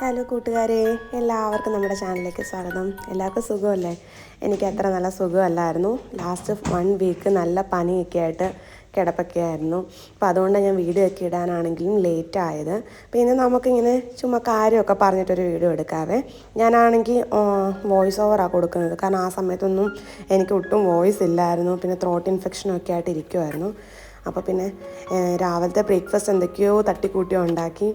Hello കൂട്ടുകാരെ, എല്ലാവർക്കും നമ്മുടെ ചാനലിലേക്ക് സ്വാഗതം. എല്ലാവർക്കും സുഖമല്ലേ? എനിക്ക് അത്ര നല്ല സുഖമല്ലായിരുന്നു. ലാസ്റ്റ് 1 വീക്ക് നല്ല പനിയൊക്കെ ആയിട്ട് കിടപ്പൊക്കെ ആയിരുന്നു. അപ്പോൾ അതുകൊണ്ട് ഞാൻ വീഡിയോ ഒക്കെ ഇടാനാണെങ്കിലും ലേറ്റായത്. പിന്നെ നമുക്കിങ്ങനെ ചുമ്മാ കാര്യമൊക്കെ പറഞ്ഞിട്ടൊരു വീഡിയോ എടുക്കാവേ. ഞാനാണെങ്കിൽ വോയിസ് ഓവറാണ് കൊടുക്കുന്നത്. കാരണം ആ സമയത്തൊന്നും എനിക്ക് ഒട്ടും വോയിസ് ഇല്ലായിരുന്നു. പിന്നെ ത്രോട്ട് ഇൻഫെക്ഷനൊക്കെ ആയിട്ട് ഇരിക്കുമായിരുന്നു. അപ്പോൾ പിന്നെ രാവിലത്തെ ബ്രേക്ക്ഫാസ്റ്റ് എന്തൊക്കെയോ തട്ടിക്കൂട്ടിയോ ഉണ്ടാക്കി.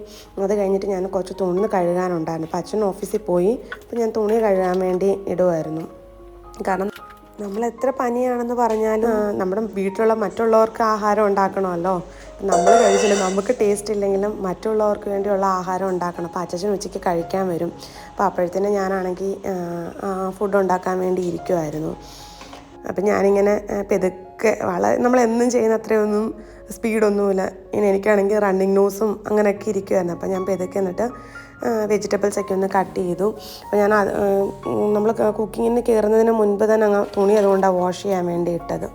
അത് കഴിഞ്ഞിട്ട് ഞാൻ കുറച്ച് തുണി കഴുകാനുണ്ടായിരുന്നു. അപ്പോൾ അച്ഛൻ ഓഫീസിൽ പോയി. അപ്പോൾ ഞാൻ തുണി കഴുകാൻ വേണ്ടി ഇടുമായിരുന്നു. കാരണം നമ്മൾ എത്ര പനിയാണെന്ന് പറഞ്ഞാലും നമ്മുടെ വീട്ടിലുള്ള മറ്റുള്ളവർക്ക് ആഹാരം ഉണ്ടാക്കണമല്ലോ. നമ്മൾ കഴിച്ചില്ല, നമുക്ക് ടേസ്റ്റ് ഇല്ലെങ്കിലും മറ്റുള്ളവർക്ക് വേണ്ടിയുള്ള ആഹാരം ഉണ്ടാക്കണം. അപ്പോൾ അച്ഛൻ ഉച്ചയ്ക്ക് കഴിക്കാൻ വരും. അപ്പോൾ അപ്പോഴത്തേനും ഞാനാണെങ്കിൽ ഫുഡ് ഉണ്ടാക്കാൻ വേണ്ടി ഇരിക്കുമായിരുന്നു. അപ്പം ഞാനിങ്ങനെ പെതുക്കെ നമ്മളെന്നും ചെയ്യുന്ന അത്രയൊന്നും സ്പീഡൊന്നുമില്ല. ഇനി എനിക്കാണെങ്കിൽ റണ്ണിങ് നോസും അങ്ങനെയൊക്കെ ഇരിക്കുമായിരുന്നു. അപ്പം ഞാൻ പെതുക്കെ എന്നിട്ട് വെജിറ്റബിൾസൊക്കെ ഒന്ന് കട്ട് ചെയ്തു. അപ്പോൾ ഞാൻ നമ്മൾ കുക്കിങ്ങിന് കയറുന്നതിന് മുൻപ് തന്നെ അങ്ങ് തുണി അതുകൊണ്ടാണ് വാഷ് ചെയ്യാൻ വേണ്ടി ഇട്ടത്.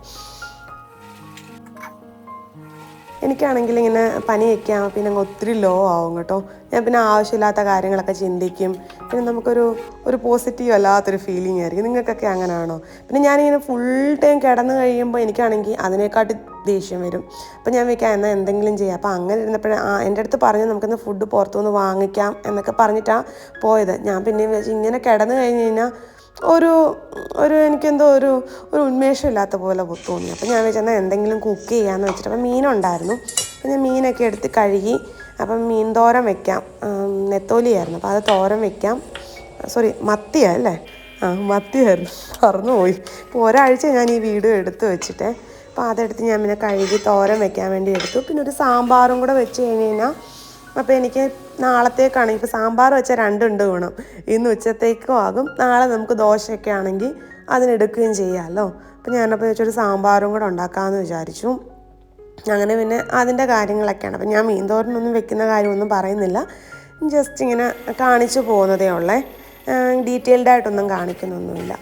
എനിക്കാണെങ്കിൽ ഇങ്ങനെ പനിയൊക്കെ ആകുമ്പോൾ പിന്നെ അങ്ങ് ഒത്തിരി ലോ ആവും കേട്ടോ. ഞാൻ പിന്നെ ആവശ്യമില്ലാത്ത കാര്യങ്ങളൊക്കെ ചിന്തിക്കും. പിന്നെ നമുക്കൊരു പോസിറ്റീവ് അല്ലാത്തൊരു ഫീലിംഗ് ആയിരിക്കും. നിങ്ങൾക്കൊക്കെ അങ്ങനെയാണോ? പിന്നെ ഞാനിങ്ങനെ ഫുൾ ടൈം കിടന്ന് കഴിയുമ്പോൾ എനിക്കാണെങ്കിൽ അതിനെക്കാട്ടി ദേഷ്യം വരും. അപ്പോൾ ഞാൻ വയ്ക്കാം എന്നാൽ എന്തെങ്കിലും ചെയ്യാം. അപ്പോൾ അങ്ങനെ ഇരുന്നപ്പോഴാണ് എൻ്റെ അടുത്ത് പറഞ്ഞ് നമുക്കിന്ന് ഫുഡ് പുറത്തുനിന്ന് വാങ്ങിക്കാം എന്നൊക്കെ പറഞ്ഞിട്ടാണ് പോയത്. ഞാൻ പിന്നെ വെച്ച് ഇങ്ങനെ കിടന്ന് കഴിഞ്ഞ് കഴിഞ്ഞാൽ എനിക്കെന്തോ ഒരു ഉന്മേഷമില്ലാത്ത പോലെ തോന്നി. അപ്പോൾ ഞാൻ വെച്ചെന്നാൽ എന്തെങ്കിലും കുക്ക് ചെയ്യാമെന്ന് വെച്ചിട്ട് അപ്പം മീനുണ്ടായിരുന്നു. അപ്പം ഞാൻ മീനൊക്കെ എടുത്ത് കഴുകി. അപ്പം മീൻ തോരൻ വെക്കാം. നെത്തോലിയായിരുന്നു. അപ്പോൾ അത് തോരൻ വെക്കാം. സോറി, മത്തിയല്ലേ? മത്തിയായിരുന്നു, മറന്നുപോയി. ഇപ്പോൾ ഒരാഴ്ച ഞാൻ ഈ വീഡിയോ എടുത്ത് വെച്ചിട്ട്. അപ്പോൾ അതെടുത്ത് ഞാൻ പിന്നെ കഴുകി തോരൻ വെക്കാൻ വേണ്ടി എടുത്തു. പിന്നെ ഒരു സാമ്പാറും കൂടെ വെച്ച് കഴിഞ്ഞ് കഴിഞ്ഞാൽ അപ്പോൾ എനിക്ക് നാളത്തേക്കാണ്. ഇപ്പോൾ സാമ്പാർ വെച്ചാൽ 2 ഉണ്ട് ഗുണം. ഇന്ന് ഉച്ചത്തേക്കും ആകും, നാളെ നമുക്ക് ദോശയൊക്കെ ആണെങ്കിൽ അതിനെടുക്കുകയും ചെയ്യാമല്ലോ. അപ്പോൾ ഞാനപ്പോൾ വെച്ചൊരു സാമ്പാറും കൂടെ ഉണ്ടാക്കാമെന്ന് വിചാരിച്ചു. അങ്ങനെ പിന്നെ അതിൻ്റെ കാര്യങ്ങളൊക്കെയാണ്. അപ്പം ഞാൻ മീൻ തോരനൊന്നും വെക്കുന്ന കാര്യമൊന്നും പറയുന്നില്ല. ജസ്റ്റ് ഇങ്ങനെ കാണിച്ചു പോകുന്നതേ ഉള്ളേ. ഡീറ്റെയിൽഡായിട്ടൊന്നും കാണിക്കുന്നൊന്നുമില്ല.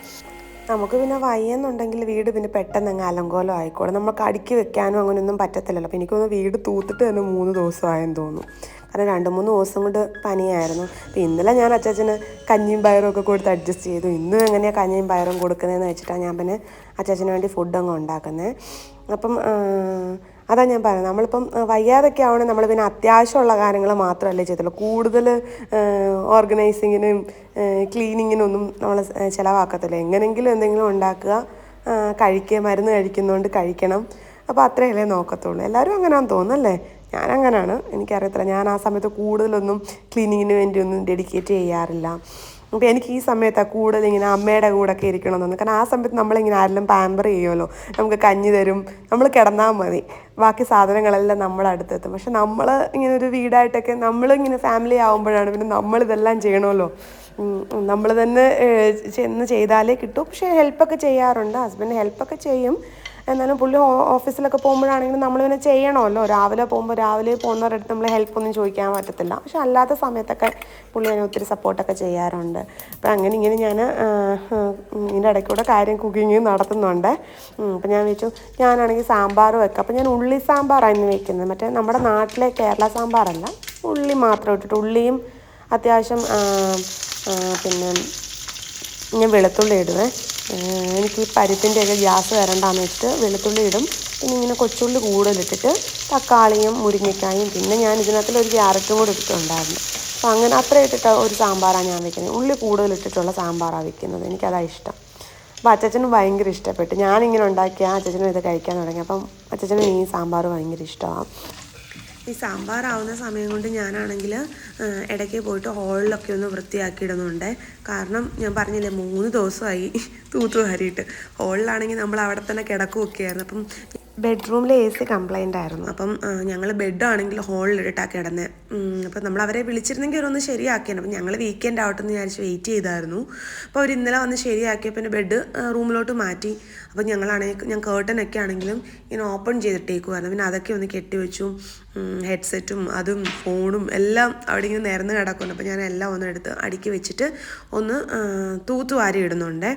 നമുക്ക് പിന്നെ വയ്യെന്നുണ്ടെങ്കിൽ വീട് പിന്നെ പെട്ടെന്ന് അങ്ങ് അലങ്കോലം ആയിക്കോളും. നമുക്ക് അടുക്കി വെക്കാനും അങ്ങനെയൊന്നും പറ്റത്തില്ലല്ലോ. അപ്പോൾ എനിക്കൊന്ന് വീട് തൂത്തിട്ട് തന്നെ 3 ദിവസമായെന്ന് തോന്നുന്നു. കാരണം 2-3 ദിവസം കൊണ്ട് പനിയായിരുന്നു. അപ്പോൾ ഇന്നലെ ഞാൻ അച്ചാച്ചന് കഞ്ഞിയും പയറും ഒക്കെ കൊടുത്ത് അഡ്ജസ്റ്റ് ചെയ്തു. ഇന്നും എങ്ങനെയാണ് കഞ്ഞിയും പയറും കൊടുക്കുന്നതെന്ന് വെച്ചിട്ടാണ് ഞാൻ പിന്നെ അച്ചാച്ചന് വേണ്ടി ഫുഡ് അങ്ങ് ഉണ്ടാക്കുന്നത്. അപ്പം അതാണ് ഞാൻ പറയുന്നത്. നമ്മളിപ്പം വയ്യാതൊക്കെ ആവണമെങ്കിൽ നമ്മൾ പിന്നെ അത്യാവശ്യമുള്ള കാര്യങ്ങൾ മാത്രമല്ലേ ചെയ്തുള്ളൂ. കൂടുതൽ ഓർഗനൈസിങ്ങിനും ക്ലീനിങ്ങിനൊന്നും നമ്മൾ ചിലവാക്കത്തില്ല. എങ്ങനെയെങ്കിലും എന്തെങ്കിലും ഉണ്ടാക്കുക, കഴിക്കുക, മരുന്ന് കഴിക്കുന്നതുകൊണ്ട് കഴിക്കണം. അപ്പോൾ അത്രയല്ലേ നോക്കത്തുള്ളൂ. എല്ലാവരും അങ്ങനെയാണെന്ന് തോന്നുന്നല്ലേ? ഞാനങ്ങനെയാണ്, എനിക്കറിയത്തില്ല. ഞാൻ ആ സമയത്ത് കൂടുതലൊന്നും ക്ലീനിങ്ങിന് വേണ്ടിയൊന്നും ഡെഡിക്കേറ്റ് ചെയ്യാറില്ല. അപ്പോൾ എനിക്ക് ഈ സമയത്താണ് കൂടുതൽ ഇങ്ങനെ അമ്മയുടെ കൂടെയൊക്കെ ഇരിക്കണമെന്ന് തോന്നുന്നു. കാരണം ആ സമയത്ത് നമ്മളിങ്ങനെ ആരെല്ലാം പാമ്പർ ചെയ്യുമല്ലോ. നമുക്ക് കഞ്ഞി തരും, നമ്മൾ കിടന്നാൽ മതി, ബാക്കി സാധനങ്ങളെല്ലാം നമ്മുടെ അടുത്തെത്തും. പക്ഷെ നമ്മൾ ഇങ്ങനെ ഒരു വീടായിട്ടൊക്കെ നമ്മളിങ്ങനെ ഫാമിലി ആകുമ്പോഴാണ് പിന്നെ നമ്മളിതെല്ലാം ചെയ്യണമല്ലോ. നമ്മൾ തന്നെ ചെന്ന് ചെയ്താലേ കിട്ടൂ. പക്ഷേ ഹെൽപ്പൊക്കെ ചെയ്യാറുണ്ട്. ഹസ്ബൻഡ് ഹെൽപ്പൊക്കെ ചെയ്യും. എന്നാലും പുള്ളി ഓഫീസിലൊക്കെ പോകുമ്പോഴാണെങ്കിലും നമ്മൾ പിന്നെ ചെയ്യണമല്ലോ. രാവിലെ പോകുന്നവരുടെ അടുത്ത് നമ്മൾ ഹെൽപ്പൊന്നും ചോദിക്കാൻ പറ്റത്തില്ല. പക്ഷെ അല്ലാത്ത സമയത്തൊക്കെ പുള്ളി അതിന് ഒത്തിരി സപ്പോർട്ടൊക്കെ ചെയ്യാറുണ്ട്. അപ്പോൾ അങ്ങനെ ഇങ്ങനെ ഞാൻ ഇതിൻ്റെ ഇടയ്ക്കൂടെ കാര്യം കുക്കിങ് നടത്തുന്നുണ്ട്. അപ്പോൾ ഞാൻ വെച്ചു ഞാനാണെങ്കിൽ സാമ്പാർ വെക്കാം. അപ്പോൾ ഞാൻ ഉള്ളി സാമ്പാറാണ് ഇന്ന് വെക്കുന്നത്. മറ്റേ നമ്മുടെ നാട്ടിലെ കേരള സാമ്പാറല്ല, ഉള്ളി മാത്രം ഇട്ടിട്ട് ഉള്ളിയും അത്യാവശ്യം പിന്നെ ഞാൻ വെളുത്തുള്ളി ഇടുവേ. എനിക്ക് ഈ പരിപ്പിൻ്റെയൊക്കെ ഗ്യാസ് വരണ്ടാന്ന് വെച്ചിട്ട് വെളുത്തുള്ളി ഇടും. പിന്നെ ഇങ്ങനെ കൊച്ചുള്ളി കൂടുതലിട്ടിട്ട് തക്കാളിയും മുരിങ്ങക്കായും പിന്നെ ഞാൻ ഇതിനകത്തൊരു ക്യാരറ്റും കൂടെ ഇട്ടിട്ടുണ്ടായിരുന്നു. അപ്പോൾ അങ്ങനെ അത്ര ഇട്ടിട്ട് ഒരു സാമ്പാറാണ് ഞാൻ വെക്കുന്നത്. ഉള്ളി കൂടുതലിട്ടിട്ടുള്ള സാമ്പാറാണ് വെക്കുന്നത്. എനിക്കതാണ് ഇഷ്ടം. അപ്പോൾ അച്ചച്ചനും ഭയങ്കര ഇഷ്ടപ്പെട്ടു. ഞാനിങ്ങനെ ഉണ്ടാക്കിയാൽ അച്ചച്ചനും ഇത് കഴിക്കാൻ തുടങ്ങി. അപ്പം അച്ചച്ചനും ഈ സാമ്പാർ ഭയങ്കര ഇഷ്ടമാണ്. ഈ സാമ്പാറാവുന്ന സമയം കൊണ്ട് ഞാനാണെങ്കിൽ ഇടയ്ക്ക് പോയിട്ട് ഹോളിലൊക്കെ ഒന്ന് വൃത്തിയാക്കിയിടുന്നുണ്ട്. കാരണം ഞാൻ പറഞ്ഞില്ലേ 3 ദിവസമായി തൂത്തുവാരിയിട്ട്. ഹോളിലാണെങ്കിൽ നമ്മൾ അവിടെ തന്നെ കിടക്കുകയൊക്കെയായിരുന്നു. അപ്പം ബെഡ്റൂമിൽ AC കംപ്ലൈൻ്റ് ആയിരുന്നു. അപ്പം ഞങ്ങൾ ബെഡാണെങ്കിൽ ഹോളിലിട്ടാണ് കിടന്നത്. അപ്പം നമ്മൾ അവരെ വിളിച്ചിരുന്നെങ്കിൽ അവരൊന്ന് ശരിയാക്കിയാണ്. അപ്പം ഞങ്ങൾ വീക്കെൻഡ് ആവട്ടെന്ന് വിചാരിച്ച് വെയിറ്റ് ചെയ്തായിരുന്നു. അപ്പോൾ അവർ ഇന്നലെ വന്ന് ശരിയാക്കിയ പിന്നെ ബെഡ് റൂമിലോട്ട് മാറ്റി. അപ്പോൾ ഞാൻ കേർട്ടനൊക്കെ ആണെങ്കിലും ഇങ്ങനെ ഓപ്പൺ ചെയ്തിട്ടേക്കുമായിരുന്നു. പിന്നെ അതൊക്കെ ഒന്ന് കെട്ടിവെച്ചു. ഹെഡ്സെറ്റും അതും ഫോണും എല്ലാം അവിടെ ഇങ്ങനെ നിരന്ന് കിടക്കുന്നു. അപ്പോൾ ഞാൻ എല്ലാം ഒന്ന് എടുത്ത് അടുക്കി വെച്ചിട്ട് ഒന്ന് തൂത്തുവാരി ഇടുന്നുണ്ട്.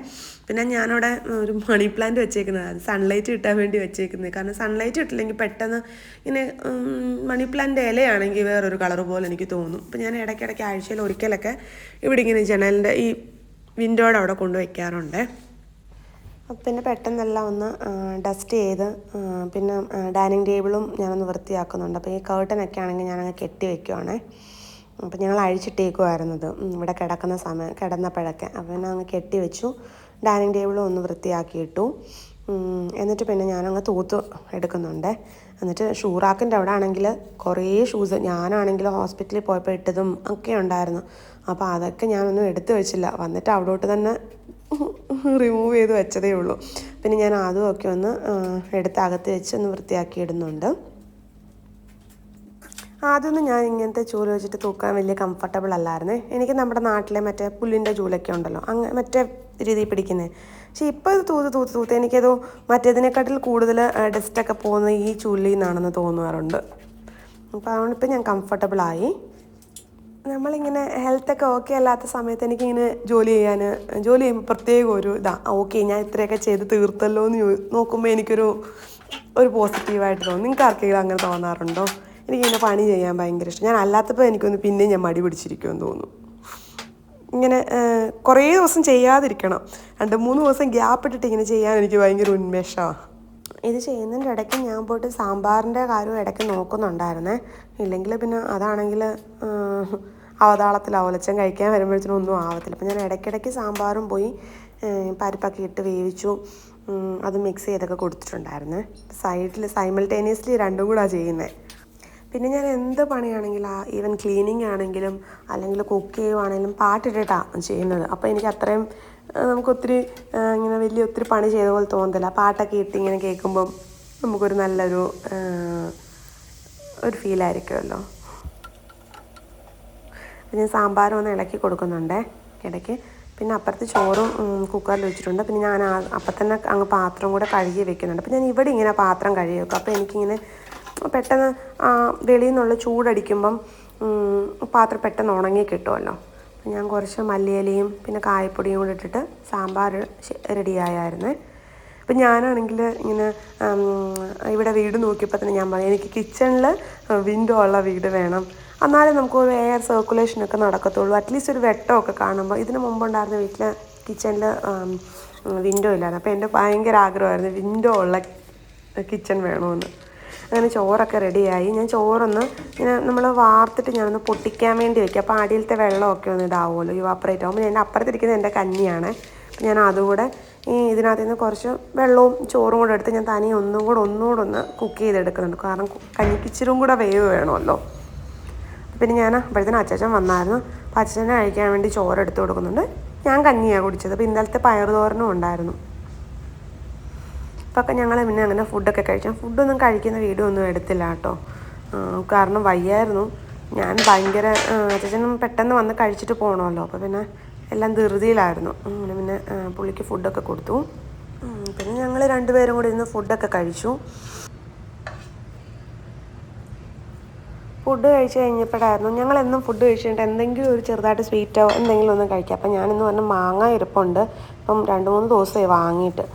പിന്നെ ഞാനവിടെ ഒരു മണി പ്ലാന്റ് വെച്ചേക്കുന്നത്, അത് സൺലൈറ്റ് കിട്ടാൻ വേണ്ടി വെച്ചേക്കുന്നത്. കാരണം സൺലൈറ്റ് കിട്ടില്ലെങ്കിൽ പെട്ടെന്ന് ഇങ്ങനെ മണി പ്ലാന്റ് ഇലയാണെങ്കിൽ വേറൊരു കളർ പോലെ എനിക്ക് തോന്നും. അപ്പോൾ ഞാൻ ഇടയ്ക്കിടയ്ക്ക് ആഴ്ചയിൽ ഒരിക്കലൊക്കെ ഇവിടെ ഇങ്ങനെ ജനലിൻ്റെ ഈ വിൻഡോയുടെ അവിടെ കൊണ്ടുവയ്ക്കാറുണ്ട്. പിന്നെ പെട്ടെന്നെല്ലാം ഒന്ന് ഡസ്റ്റ് ചെയ്ത് പിന്നെ ഡൈനിങ് ടേബിളും ഞാനൊന്ന് വൃത്തിയാക്കുന്നുണ്ട്. അപ്പോൾ ഈ കേർട്ടനൊക്കെ ആണെങ്കിൽ ഞാനങ്ങ് കെട്ടി വയ്ക്കുവാണേ. അപ്പോൾ ഞങ്ങൾ അഴിച്ചിട്ടേക്കുമായിരുന്നത് ഇവിടെ കിടന്നപ്പോഴൊക്കെ. അപ്പോൾ പിന്നെ അങ്ങ് കെട്ടി വെച്ചു. ഡൈനിങ് ടേബിളും ഒന്ന് വൃത്തിയാക്കിയിട്ടു. എന്നിട്ട് പിന്നെ ഞാനങ്ങ് തൂത്ത് എടുക്കുന്നുണ്ട്. എന്നിട്ട് ഷൂ റാക്കിൻ്റെ അവിടെ ആണെങ്കിൽ കുറേ ഷൂസ് ഞാനാണെങ്കിൽ ഹോസ്പിറ്റലിൽ പോയപ്പോൾ ഇട്ടതും ഒക്കെ ഉണ്ടായിരുന്നു. അപ്പോൾ അതൊക്കെ ഞാനൊന്നും എടുത്തു വെച്ചില്ല. വന്നിട്ട് അവിടോട്ട് തന്നെ റിമൂവ് ചെയ്ത് വെച്ചതേ ഉള്ളൂ. പിന്നെ ഞാൻ അതുമൊക്കെ ഒന്ന് എടുത്ത് അകത്ത് വെച്ച് ഒന്ന് വൃത്തിയാക്കി ഇടുന്നുണ്ട്. ആദ്യമൊന്നും ഞാൻ ഇങ്ങനത്തെ ചൂല് വെച്ചിട്ട് തൂക്കാൻ വലിയ കംഫർട്ടബിൾ അല്ലായിരുന്നേ. എനിക്ക് നമ്മുടെ നാട്ടിലെ മറ്റേ പുല്ലിൻ്റെ ചൂലൊക്കെ ഉണ്ടല്ലോ, മറ്റേ രീതിയിൽ പിടിക്കുന്നത്. പക്ഷേ ഇപ്പോൾ ഇത് തൂത്ത് എനിക്കത് മറ്റേതിനെക്കാട്ടിൽ കൂടുതൽ ഡസ്റ്റൊക്കെ പോകുന്നത് ഈ ചൂലിൽ നിന്നാണെന്ന് തോന്നാറുണ്ട്. അപ്പോൾ അതുകൊണ്ടിപ്പോൾ ഞാൻ കംഫർട്ടബിളായി. നമ്മളിങ്ങനെ ഹെൽത്തൊക്കെ ഓക്കെ അല്ലാത്ത സമയത്ത് എനിക്കിങ്ങനെ ജോലി ചെയ്യുമ്പോൾ പ്രത്യേകം ഒരു ഓക്കെ ഞാൻ ഇത്രയൊക്കെ ചെയ്ത് തീർത്തല്ലോ എന്ന് നോക്കുമ്പോൾ എനിക്കൊരു പോസിറ്റീവായിട്ട് തോന്നും. നിങ്ങൾക്ക് ആർക്കെങ്കിലും അങ്ങനെ തോന്നാറുണ്ടോ? എനിക്കിങ്ങനെ പണി ചെയ്യാൻ ഭയങ്കര ഇഷ്ടം. ഞാൻ അല്ലാത്തപ്പോൾ എനിക്കൊന്ന് ഞാൻ മടി പിടിച്ചിരിക്കുമെന്ന് തോന്നും. ഇങ്ങനെ കുറേ ദിവസം ചെയ്യാതിരിക്കണം, 2-3 ദിവസം ഗ്യാപ്പ് ഇട്ടിട്ട് ഇങ്ങനെ ചെയ്യാൻ എനിക്ക് ഭയങ്കര ഉന്മേഷമാണ്. ഇത് ചെയ്യുന്നതിൻ്റെ ഇടയ്ക്ക് ഞാൻ പോയിട്ട് സാമ്പാറിൻ്റെ കാര്യം ഇടയ്ക്ക് നോക്കുന്നുണ്ടായിരുന്നേ. ഇല്ലെങ്കിൽ പിന്നെ അതാണെങ്കിൽ അവതാളത്തിലാവും, ഒലച്ചൻ കഴിക്കാൻ വരുമ്പോഴത്തേനും ഒന്നും ആവത്തില്ല. അപ്പം ഞാൻ ഇടയ്ക്കിടയ്ക്ക് സാമ്പാറും പോയി പരിപ്പൊക്കെ ഇട്ട് വേവിച്ചു, അത് മിക്സ് ചെയ്തൊക്കെ കൊടുത്തിട്ടുണ്ടായിരുന്നേ. സൈമൾട്ടേനിയസ്ലി രണ്ടും കൂടാണ് ചെയ്യുന്നത്. പിന്നെ ഞാൻ എന്ത് പണിയാണെങ്കിലും ഈവൻ ക്ലീനിങ് ആണെങ്കിലും അല്ലെങ്കിൽ കുക്ക് ചെയ്യുവാണെങ്കിലും പാട്ടിട്ടിട്ടാണ് ചെയ്യുന്നത്. അപ്പോൾ എനിക്ക് അത്രയും നമുക്കൊത്തിരി ഇങ്ങനെ ഒത്തിരി പണി ചെയ്ത പോലെ തോന്നത്തില്ല. പാട്ടൊക്കെ ഇട്ട് ഇങ്ങനെ കേൾക്കുമ്പം നമുക്കൊരു നല്ലൊരു ഫീലായിരിക്കുമല്ലോ. ഞാൻ സാമ്പാറും ഒന്ന് ഇളക്കി കൊടുക്കുന്നുണ്ട് ഇടയ്ക്ക്. പിന്നെ അപ്പുറത്ത് ചോറും കുക്കറിൽ വെച്ചിട്ടുണ്ട്. പിന്നെ ഞാൻ അപ്പം തന്നെ അങ്ങ് പാത്രം കൂടെ കഴുകി വെക്കുന്നുണ്ട്. അപ്പോൾ ഞാൻ ഇവിടെ ഇങ്ങനെ പാത്രം കഴുകി വെക്കും. അപ്പോൾ എനിക്കിങ്ങനെ പെട്ടെന്ന് വെളിയിൽ നിന്നുള്ള ചൂടടിക്കുമ്പം പാത്രം പെട്ടെന്ന് ഉണങ്ങി കിട്ടുമല്ലോ. അപ്പം ഞാൻ കുറച്ച് മല്ലിയിലയും പിന്നെ കായപ്പൊടിയും കൂടി ഇട്ടിട്ട് സാമ്പാർ റെഡിയായിരുന്നു. അപ്പം ഞാനാണെങ്കിൽ ഇങ്ങനെ ഇവിടെ വീട് നോക്കിയപ്പോൾ തന്നെ ഞാൻ പറഞ്ഞു എനിക്ക് കിച്ചണിൽ വിൻഡോ ഉള്ള വീട് വേണം, എന്നാലേ നമുക്കൊരു എയർ സർക്കുലേഷനൊക്കെ നടക്കത്തുള്ളൂ. അറ്റ്ലീസ്റ്റ് ഒരു വെട്ടമൊക്കെ കാണുമ്പോൾ. ഇതിന് മുമ്പുണ്ടായിരുന്ന വീട്ടിൽ കിച്ചണിൽ വിൻഡോ ഇല്ലായിരുന്നു. അപ്പോൾ എൻ്റെ ഭയങ്കര ആഗ്രഹമായിരുന്നു വിൻഡോ ഉള്ള കിച്ചൺ വേണമെന്ന്. അങ്ങനെ ചോറൊക്കെ റെഡിയായി. ഞാൻ ചോറൊന്ന് ഇങ്ങനെ നമ്മൾ വാർത്തിട്ട് ഞാനൊന്ന് പൊട്ടിക്കാൻ വേണ്ടി വയ്ക്കും. അപ്പോൾ അടിയിലത്തെ വെള്ളമൊക്കെ ഒന്ന് ഇതാവുമല്ലോ, ഇവാപ്പറേറ്റ് ആകുമ്പോൾ. എൻ്റെ അപ്പുറത്തിരിക്കുന്നത് എൻ്റെ കഞ്ഞിയാണ്. അപ്പം ഞാൻ അതുകൂടെ ഇതിനകത്ത് നിന്ന് കുറച്ച് വെള്ളവും ചോറും കൂടെ എടുത്ത് ഞാൻ തനിയെ ഒന്നുകൂടെ ഒന്ന് കുക്ക് ചെയ്തെടുക്കുന്നുണ്ട്. കാരണം കഞ്ഞിക്ക് ഇച്ചിരും കൂടെ വേവ് വേണമല്ലോ. പിന്നെ ഞാൻ അപ്പോഴത്തേനും അച്ചാച്ചൻ വന്നായിരുന്നു. അപ്പോൾ അച്ചാച്ചനെ കഴിക്കാൻ വേണ്ടി ചോറ് എടുത്ത് കൊടുക്കുന്നുണ്ട്. ഞാൻ കഞ്ഞിയാണ് കുടിച്ചത്. അപ്പോൾ ഇന്നലത്തെ പയറുതോരനും ഉണ്ടായിരുന്നു. അപ്പോൾ ഞങ്ങൾ പിന്നെ അങ്ങനെ ഫുഡൊക്കെ കഴിച്ചു. ഫുഡൊന്നും കഴിക്കുന്ന വീഡിയോ ഒന്നും എടുത്തില്ല കേട്ടോ, കാരണം വയ്യായിരുന്നു. ഞാൻ ഭയങ്കര അച്ചാച്ചനും പെട്ടെന്ന് വന്ന് കഴിച്ചിട്ട് പോകണമല്ലോ. അപ്പോൾ പിന്നെ എല്ലാം ധൃതിയിലായിരുന്നു. അങ്ങനെ പിന്നെ പുള്ളിക്ക് ഫുഡൊക്കെ കൊടുത്തു. പിന്നെ ഞങ്ങൾ രണ്ടുപേരും കൂടി ഇരുന്ന് ഫുഡൊക്കെ കഴിച്ചു. ഫുഡ് കഴിച്ച് കഴിഞ്ഞപ്പോഴായിരുന്നു, ഞങ്ങളെന്നും ഫുഡ് കഴിച്ചിട്ട് എന്തെങ്കിലും ഒരു ചെറുതായിട്ട് സ്വീറ്റോ എന്തെങ്കിലും ഒന്നും കഴിക്കാം. അപ്പം ഞാനിന്ന് പറഞ്ഞാൽ മാങ്ങ ഇരിപ്പുണ്ട്. അപ്പം 2-3 ദിവസമായി വാങ്ങിയിട്ട്.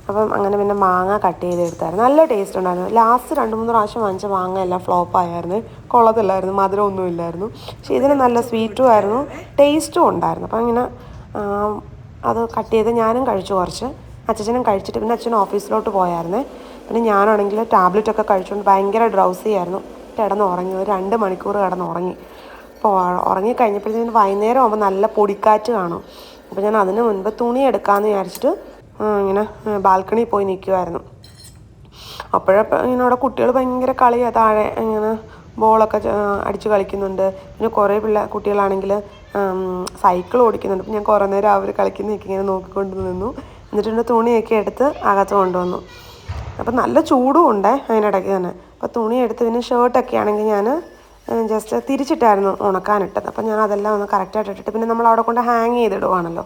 അപ്പം അങ്ങനെ പിന്നെ മാങ്ങ കട്ട് ചെയ്തെടുത്തായിരുന്നു. നല്ല ടേസ്റ്റ് ഉണ്ടായിരുന്നു. ലാസ്റ്റ് 2-3 പ്രാവശ്യം വാങ്ങിച്ച മാങ്ങ എല്ലാം ഫ്ലോപ്പായിരുന്നു, കൊള്ളത്തില്ലായിരുന്നു, മധുരമൊന്നും ഇല്ലായിരുന്നു. പക്ഷേ ഇതിന് നല്ല സ്വീറ്റും ആയിരുന്നു, ടേസ്റ്റും ഉണ്ടായിരുന്നു. അപ്പം ഇങ്ങനെ അത് കട്ട് ചെയ്ത് ഞാനും കഴിച്ചു കുറച്ച്, അച്ഛനും കഴിച്ചിട്ട് പിന്നെ അച്ഛൻ ഓഫീസിലോട്ട് പോയായിരുന്നേ. പിന്നെ ഞാനാണെങ്കിൽ ടാബ്ലറ്റൊക്കെ കഴിച്ചുകൊണ്ട് ഭയങ്കര ഡ്രൗസി ആയിരുന്നു. കിടന്നുറങ്ങി, ഒരു 2 മണിക്കൂർ കിടന്നുറങ്ങി. അപ്പോൾ ഉറങ്ങിക്കഴിഞ്ഞപ്പോഴത്തേന് വൈകുന്നേരം ആകുമ്പോൾ നല്ല പൊടിക്കാറ്റ് കാണും. അപ്പോൾ ഞാൻ അതിന് മുൻപ് തുണി എടുക്കാമെന്ന് വിചാരിച്ചിട്ട് ഇങ്ങനെ ബാൽക്കണിയിൽ പോയി നിൽക്കുമായിരുന്നു. അപ്പോഴപ്പോൾ ഇങ്ങനെ അവിടെ കുട്ടികൾ ഭയങ്കര കളിയാണ്, താഴെ ഇങ്ങനെ ബോളൊക്കെ അടിച്ച് കളിക്കുന്നുണ്ട്. പിന്നെ കുറേ കുട്ടികളാണെങ്കിൽ സൈക്കിൾ ഓടിക്കുന്നുണ്ട്. അപ്പോൾ ഞാൻ കുറേ നേരം അവർ കളിക്കുന്നതൊക്കെ ഇങ്ങനെ നോക്കിക്കൊണ്ട് നിന്നു. എന്നിട്ട് തുണിയൊക്കെ എടുത്ത് അകത്ത് കൊണ്ടുവന്നു. അപ്പം നല്ല ചൂടും ഉണ്ട് അതിനിടയ്ക്ക് തന്നെ. അപ്പോൾ തുണി എടുത്ത് പിന്നെ ഷർട്ടൊക്കെ ആണെങ്കിൽ ഞാൻ ജസ്റ്റ് തിരിച്ചിട്ടായിരുന്നു ഉണക്കാനിട്ടത്. അപ്പം ഞാൻ അതെല്ലാം ഒന്ന് കറക്റ്റായിട്ട് ഇട്ടിട്ട് പിന്നെ നമ്മൾ അവിടെ കൊണ്ട് ഹാങ് ചെയ്തിടുവാണല്ലോ.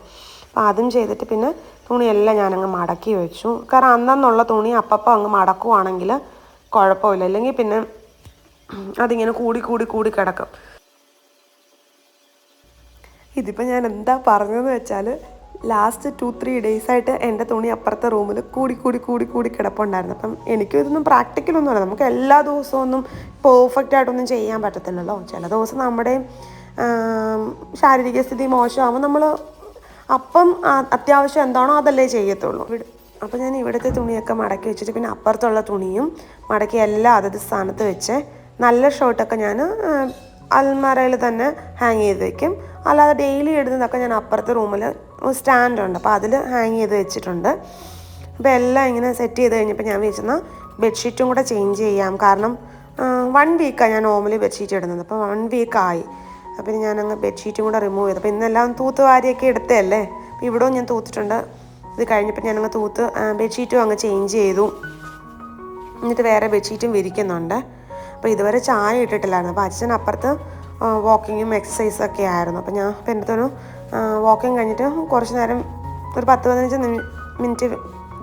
അപ്പോൾ അതും ചെയ്തിട്ട് പിന്നെ തുണിയെല്ലാം ഞാനങ്ങ് മടക്കി വെച്ചു. കാരണം അന്നുള്ള തുണി അപ്പം അങ്ങ് മടക്കുവാണെങ്കിൽ കുഴപ്പമില്ല, അല്ലെങ്കിൽ പിന്നെ അതിങ്ങനെ കൂടി കൂടി കൂടി കിടക്കും. ഇതിപ്പോൾ ഞാൻ എന്താ പറഞ്ഞതെന്ന് വെച്ചാൽ ലാസ്റ്റ് 2-3 ഡേയ്സായിട്ട് എൻ്റെ തുണി അപ്പുറത്തെ റൂമിൽ കൂടി കൂടി കൂടി കൂടി കിടപ്പുണ്ടായിരുന്നു. അപ്പം എനിക്കും ഇതൊന്നും പ്രാക്ടിക്കലൊന്നുമല്ല, നമുക്ക് എല്ലാ ദിവസവും ഒന്നും പെർഫെക്റ്റ് ആയിട്ടൊന്നും ചെയ്യാൻ പറ്റത്തില്ലല്ലോ. ചില ദിവസം നമ്മുടെ ശാരീരിക സ്ഥിതി മോശമാകുമ്പോൾ നമ്മൾ അപ്പം അത്യാവശ്യം എന്താണോ അതല്ലേ ചെയ്യത്തുള്ളൂ. അപ്പോൾ ഞാൻ ഇവിടുത്തെ തുണിയൊക്കെ മടക്കി വെച്ചിട്ട് പിന്നെ അപ്പുറത്തുള്ള തുണിയും മടക്കി എല്ലാം അതത് സ്ഥാനത്ത് വെച്ച്, നല്ല ഷർട്ടൊക്കെ ഞാൻ അൽമാരയിൽ തന്നെ ഹാങ് ചെയ്ത് വെക്കും. അല്ലാതെ ഡെയിലി ഇടുന്നതൊക്കെ ഞാൻ അപ്പുറത്തെ റൂമിൽ സ്റ്റാൻഡുണ്ട്, അപ്പോൾ അതിൽ ഹാങ് ചെയ്ത് വെച്ചിട്ടുണ്ട്. അപ്പോൾ എല്ലാം ഇങ്ങനെ സെറ്റ് ചെയ്ത് കഴിഞ്ഞപ്പോൾ ഞാൻ വിചാരിച്ചെന്നാൽ ബെഡ്ഷീറ്റും കൂടെ ചേഞ്ച് ചെയ്യാം. കാരണം 1 വീക്കാണ് ഞാൻ നോർമലി ബെഡ്ഷീറ്റ് ഇടുന്നത്, അപ്പോൾ 1 വീക്കായി. അപ്പോൾ ഞാനങ്ങ് ബെഡ്ഷീറ്റും കൂടെ റിമൂവ് ചെയ്തു. അപ്പോൾ ഇന്നെല്ലാം തൂത്ത് വാരിയൊക്കെ എടുത്തതല്ലേ, അപ്പോൾ ഇവിടെയും ഞാൻ തൂത്തിട്ടുണ്ട്. ഇത് കഴിഞ്ഞപ്പോൾ ഞാനങ്ങ് തൂത്ത് ബെഡ്ഷീറ്റും അങ്ങ് ചേഞ്ച് ചെയ്തു. എന്നിട്ട് വേറെ ബെഡ്ഷീറ്റും വിരിക്കുന്നുണ്ട്. അപ്പോൾ ഇതുവരെ ചായ ഇട്ടിട്ടില്ലായിരുന്നു. അപ്പോൾ അച്ഛൻ അപ്പുറത്ത് വാക്കിങ്ങും എക്സസൈസൊക്കെ ആയിരുന്നു. അപ്പോൾ ഞാൻ ഇപ്പോൾ എൻ്റെ ഒരു വാക്കിങ് കഴിഞ്ഞിട്ട് കുറച്ച് നേരം ഒരു 10-15 മിനിറ്റ്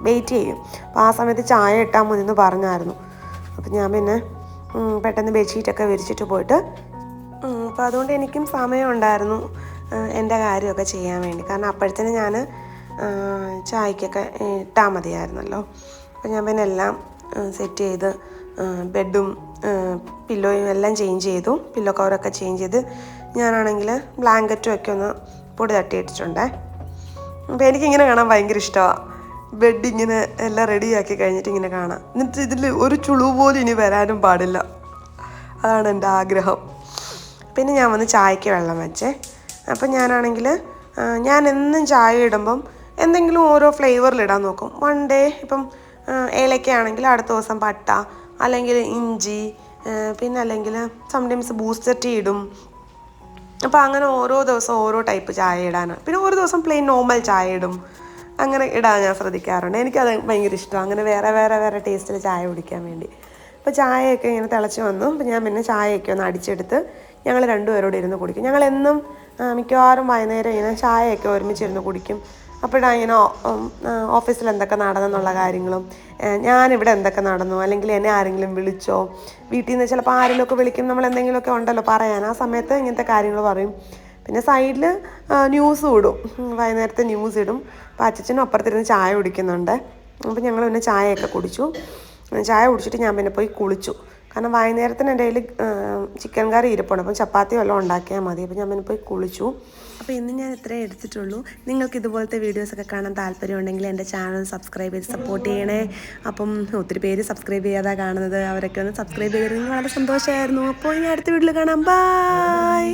വെയിറ്റ് ചെയ്യും. അപ്പോൾ ആ സമയത്ത് ചായ ഇട്ടാൽ മതി എന്ന് പറഞ്ഞായിരുന്നു. അപ്പോൾ ഞാൻ പിന്നെ പെട്ടെന്ന് ബെഡ്ഷീറ്റൊക്കെ വിരിച്ചിട്ട് പോയിട്ട്, അപ്പോൾ അതുകൊണ്ട് എനിക്കും സമയമുണ്ടായിരുന്നു എൻ്റെ കാര്യമൊക്കെ ചെയ്യാൻ വേണ്ടി. കാരണം അപ്പോഴത്തേന് ഞാൻ ചായക്കൊക്കെ ഇട്ടാൽ മതിയായിരുന്നല്ലോ. അപ്പോൾ ഞാൻ പിന്നെ എല്ലാം സെറ്റ് ചെയ്ത് ബെഡും പില്ലോയും എല്ലാം ചേഞ്ച് ചെയ്തു. പില്ലോ കവറൊക്കെ ചേഞ്ച് ചെയ്ത് ഞാനാണെങ്കിൽ ബ്ലാങ്കറ്റും ഒക്കെ ഒന്ന് പൊടി തട്ടിയിട്ടിട്ടുണ്ടേ. അപ്പോൾ എനിക്കിങ്ങനെ കാണാൻ ഭയങ്കര ഇഷ്ടമാണ്. ബെഡ് ഇങ്ങനെ എല്ലാം റെഡിയാക്കി കഴിഞ്ഞിട്ട് ഇങ്ങനെ കാണാം. എന്നിട്ട് ഇതിൽ ഒരു ചുളിവ് പോലും ഇനി വരാനും പാടില്ല, അതാണ് എൻ്റെ ആഗ്രഹം. പിന്നെ ഞാൻ വന്ന് ചായക്ക് വെള്ളം വെച്ചേ. അപ്പം ഞാനാണെങ്കിൽ ഞാൻ എന്നും ചായ ഇടുമ്പം എന്തെങ്കിലും ഓരോ ഫ്ലേവറിലിടാൻ നോക്കും. 1 ഡേ ഇപ്പം ഏലക്കയാണെങ്കിൽ അടുത്ത ദിവസം പട്ട, അല്ലെങ്കിൽ ഇഞ്ചി, പിന്നെ അല്ലെങ്കിൽ സംടൈംസ് ബൂസ്റ്റർ ടീ ഇടും. അപ്പോൾ അങ്ങനെ ഓരോ ദിവസം ഓരോ ടൈപ്പ് ചായ ഇടാനാണ്. പിന്നെ ഒരു ദിവസം പ്ലെയിൻ നോർമൽ ചായ ഇടും. അങ്ങനെ ഇടാൻ ഞാൻ ശ്രദ്ധിക്കാറുണ്ട്. എനിക്കത് ഭയങ്കര ഇഷ്ടമാണ്, അങ്ങനെ വേറെ വേറെ വേറെ ടേസ്റ്റിൽ ചായ കുടിക്കാൻ വേണ്ടി. അപ്പോൾ ചായയൊക്കെ ഇങ്ങനെ തിളച്ച് വന്നു. അപ്പോൾ ഞാൻ പിന്നെ ചായയൊക്കെ ഒന്ന് അടിച്ചെടുത്ത് ഞങ്ങൾ രണ്ടുപേരോട് ഇരുന്ന് കുടിക്കും. ഞങ്ങളെന്നും മിക്കവാറും വൈകുന്നേരം ഇങ്ങനെ ചായയൊക്കെ ഒരുമിച്ചിരുന്ന് കുടിക്കും. അപ്പോഴാണ് ഇങ്ങനെ ഓഫീസിൽ എന്തൊക്കെ നടന്നെന്നുള്ള കാര്യങ്ങളും ഞാനിവിടെ എന്തൊക്കെ നടന്നു, അല്ലെങ്കിൽ എന്നെ ആരെങ്കിലും വിളിച്ചോ, വീട്ടിൽ നിന്ന് ചിലപ്പോൾ ആരെങ്കിലുമൊക്കെ വിളിക്കും, നമ്മൾ എന്തെങ്കിലുമൊക്കെ ഉണ്ടല്ലോ പറയാൻ, ആ സമയത്ത് ഇങ്ങനത്തെ കാര്യങ്ങൾ പറയും. പിന്നെ സൈഡിൽ ന്യൂസ് ഇടും, വൈകുന്നേരത്തെ ന്യൂസ് ഇടും. അപ്പോൾ അച്ഛനും അപ്പുറത്തിരുന്ന് ചായ കുടിക്കുന്നുണ്ട്. അപ്പോൾ ഞങ്ങൾ പിന്നെ ചായയൊക്കെ കുടിച്ചു. ചായ കുടിച്ചിട്ട് ഞാൻ പിന്നെ പോയി കുളിച്ചു. കാരണം വൈകുന്നേരത്തിന് എൻ്റെ കയ്യിൽ ചിക്കൻ കറി ഇരിപ്പുണ്ട്, അപ്പം ചപ്പാത്തി വല്ലതും ഉണ്ടാക്കിയാൽ മതി. അപ്പോൾ ഞാൻ പിന്നെ പോയി കുളിച്ചു. അപ്പോൾ ഇന്ന് ഞാൻ ഇത്രേ എടുത്തിട്ടുള്ളൂ. നിങ്ങൾക്ക് ഇതുപോലത്തെ വീഡിയോസൊക്കെ കാണാൻ താല്പര്യമുണ്ടെങ്കിൽ എൻ്റെ ചാനൽ സബ്സ്ക്രൈബ് ചെയ്ത് സപ്പോർട്ട് ചെയ്യണേ. അപ്പം ഒത്തിരി പേര് സബ്സ്ക്രൈബ് ചെയ്യാതാണ് കാണുന്നത്, അവരൊക്കെ ഒന്ന് സബ്സ്ക്രൈബ് ചെയ്തിരുന്നെങ്കിൽ വളരെ സന്തോഷമായിരുന്നു. അപ്പോൾ ഇനി അടുത്ത വീഡിയോയിൽ കാണാം. ബൈ.